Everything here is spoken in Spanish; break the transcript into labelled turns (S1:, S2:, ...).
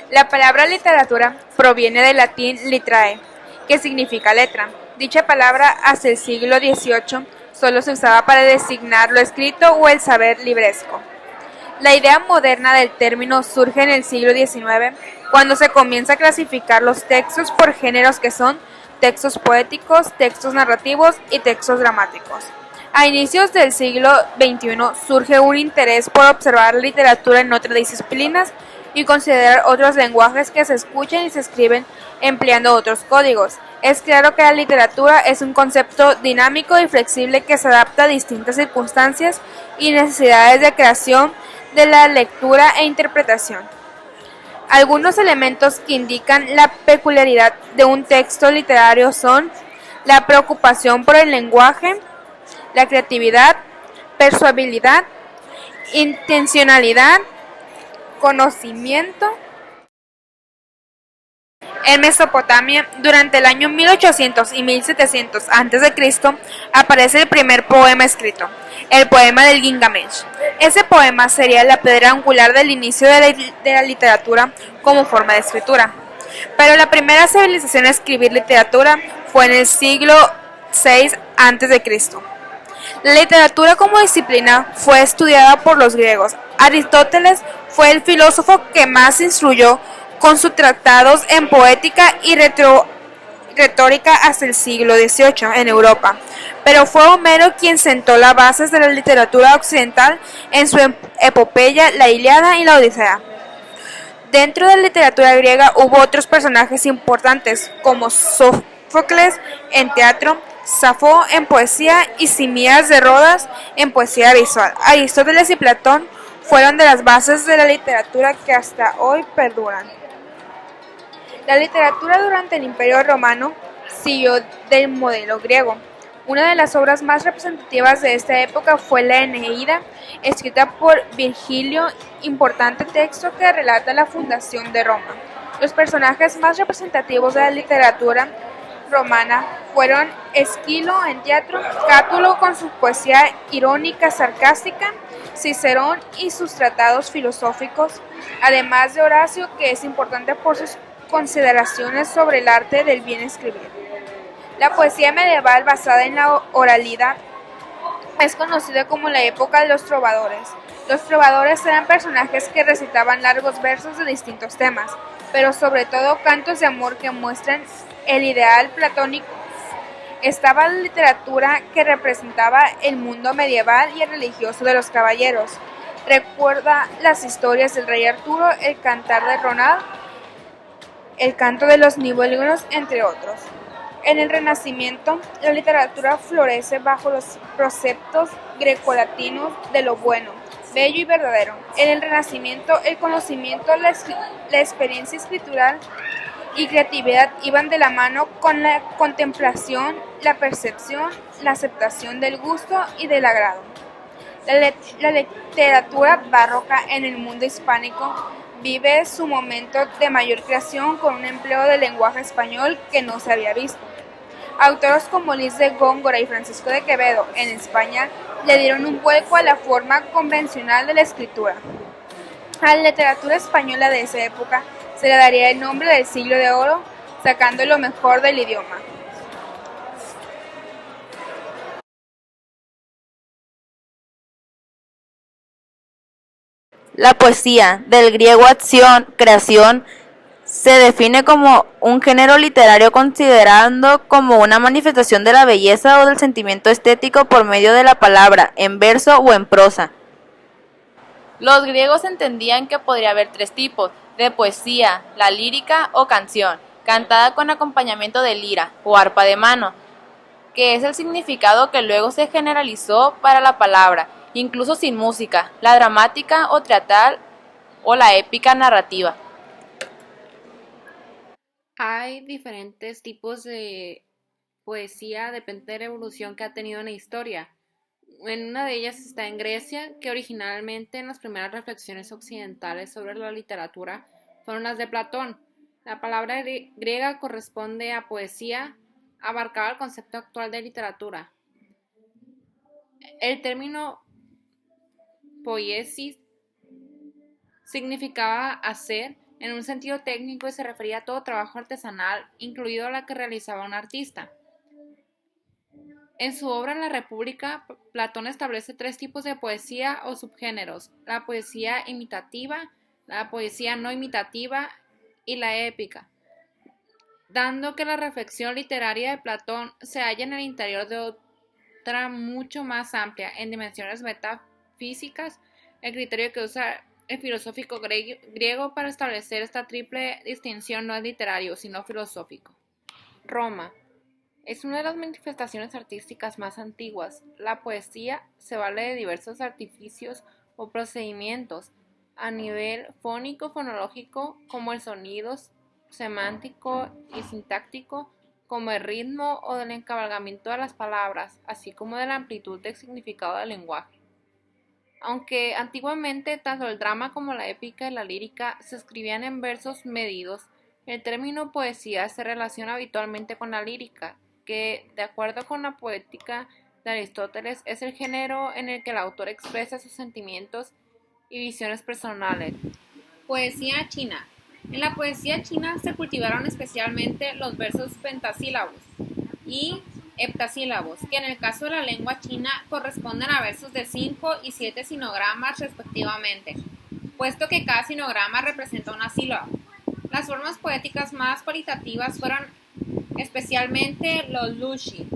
S1: La palabra literatura proviene del latín literae, que significa letra. Dicha palabra hasta el siglo XVIII solo se usaba para designar lo escrito o el saber libresco. La idea moderna del término surge en el siglo XIX, cuando se comienza a clasificar los textos por géneros que son textos poéticos, textos narrativos y textos dramáticos. A inicios del siglo XXI surge un interés por observar la literatura en otras disciplinas y considerar otros lenguajes que se escuchan y se escriben empleando otros códigos. Es claro que la literatura es un concepto dinámico y flexible que se adapta a distintas circunstancias y necesidades de creación de la lectura e interpretación. Algunos elementos que indican la peculiaridad de un texto literario son la preocupación por el lenguaje, la creatividad, persuasividad, intencionalidad, conocimiento. En Mesopotamia, durante el año 1800 y 1700 a.C., aparece el primer poema escrito, el poema del Gilgamesh. Ese poema sería la piedra angular del inicio de la literatura como forma de escritura. Pero la primera civilización a escribir literatura fue en el siglo VI a.C. La literatura como disciplina fue estudiada por los griegos. Aristóteles fue el filósofo que más instruyó con sus tratados en poética y retórica hasta el siglo XVIII en Europa. Pero fue Homero quien sentó las bases de la literatura occidental en su epopeya La Ilíada y la Odisea. Dentro de la literatura griega hubo otros personajes importantes, como Sófocles en teatro, Safo en poesía y Simías de Rodas en poesía visual. Aristóteles y Platón fueron de las bases de la literatura que hasta hoy perduran. La literatura durante el Imperio Romano siguió del modelo griego. Una de las obras más representativas de esta época fue la Eneida, escrita por Virgilio, importante texto que relata la fundación de Roma. Los personajes más representativos de la literatura romana fueron Esquilo en teatro, Cátulo con su poesía irónica sarcástica, Cicerón y sus tratados filosóficos, además de Horacio, que es importante por sus consideraciones sobre el arte del bien escribir. La poesía medieval basada en la oralidad es conocida como la época de los trovadores. Los trovadores eran personajes que recitaban largos versos de distintos temas, pero sobre todo cantos de amor que muestran el ideal platónico. Estaba la literatura que representaba el mundo medieval y el religioso de los caballeros. Recuerda las historias del rey Arturo, el cantar de Ronald, el canto de los nibelungos, entre otros. En el Renacimiento, la literatura florece bajo los preceptos grecolatinos de lo bueno, bello y verdadero. En el Renacimiento, el conocimiento, la experiencia escritural y creatividad iban de la mano con la contemplación, la percepción, la aceptación del gusto y del agrado. La literatura barroca en el mundo hispánico vive su momento de mayor creación con un empleo del lenguaje español que no se había visto. Autores como Luis de Góngora y Francisco de Quevedo en España le dieron un vuelco a la forma convencional de la escritura. A la literatura española de esa época se le daría el nombre del siglo de oro, sacando lo mejor del idioma.
S2: La poesía, del griego acción, creación, se define como un género literario considerando como una manifestación de la belleza o del sentimiento estético por medio de la palabra, en verso o en prosa. Los griegos entendían que podría haber tres tipos de poesía: la lírica o canción, cantada con acompañamiento de lira o arpa de mano, que es el significado que luego se generalizó para la palabra, incluso sin música, la dramática o teatral o la épica narrativa.
S3: Hay diferentes tipos de poesía, depende de la evolución que ha tenido en la historia. En una de ellas está en Grecia, que originalmente en las primeras reflexiones occidentales sobre la literatura fueron las de Platón. La palabra griega corresponde a poesía, abarcaba el concepto actual de literatura. El término poiesis significaba hacer en un sentido técnico y se refería a todo trabajo artesanal, incluido la que realizaba un artista. En su obra La República, Platón establece 3 tipos de poesía o subgéneros: la poesía imitativa, la poesía no imitativa y la épica, dando que la reflexión literaria de Platón se halla en el interior de otra mucho más amplia, en dimensiones metafísicas. El criterio que usa el filosófico griego para establecer esta triple distinción no es literario, sino filosófico. Roma. Es una de las manifestaciones artísticas más antiguas. La poesía se vale de diversos artificios o procedimientos a nivel fónico, fonológico, como el sonido, semántico y sintáctico, como el ritmo o del encabalgamiento de las palabras, así como de la amplitud del significado del lenguaje. Aunque antiguamente tanto el drama como la épica y la lírica se escribían en versos medidos, el término poesía se relaciona habitualmente con la lírica, que, de acuerdo con la poética de Aristóteles, es el género en el que el autor expresa sus sentimientos y visiones personales. Poesía china. En la poesía china se cultivaron especialmente los versos pentasílabos y heptasílabos, que en el caso de la lengua china corresponden a versos de 5 y 7 sinogramas respectivamente, puesto que cada sinograma representa una sílaba. Las formas poéticas más cualitativas fueron especialmente los lushi,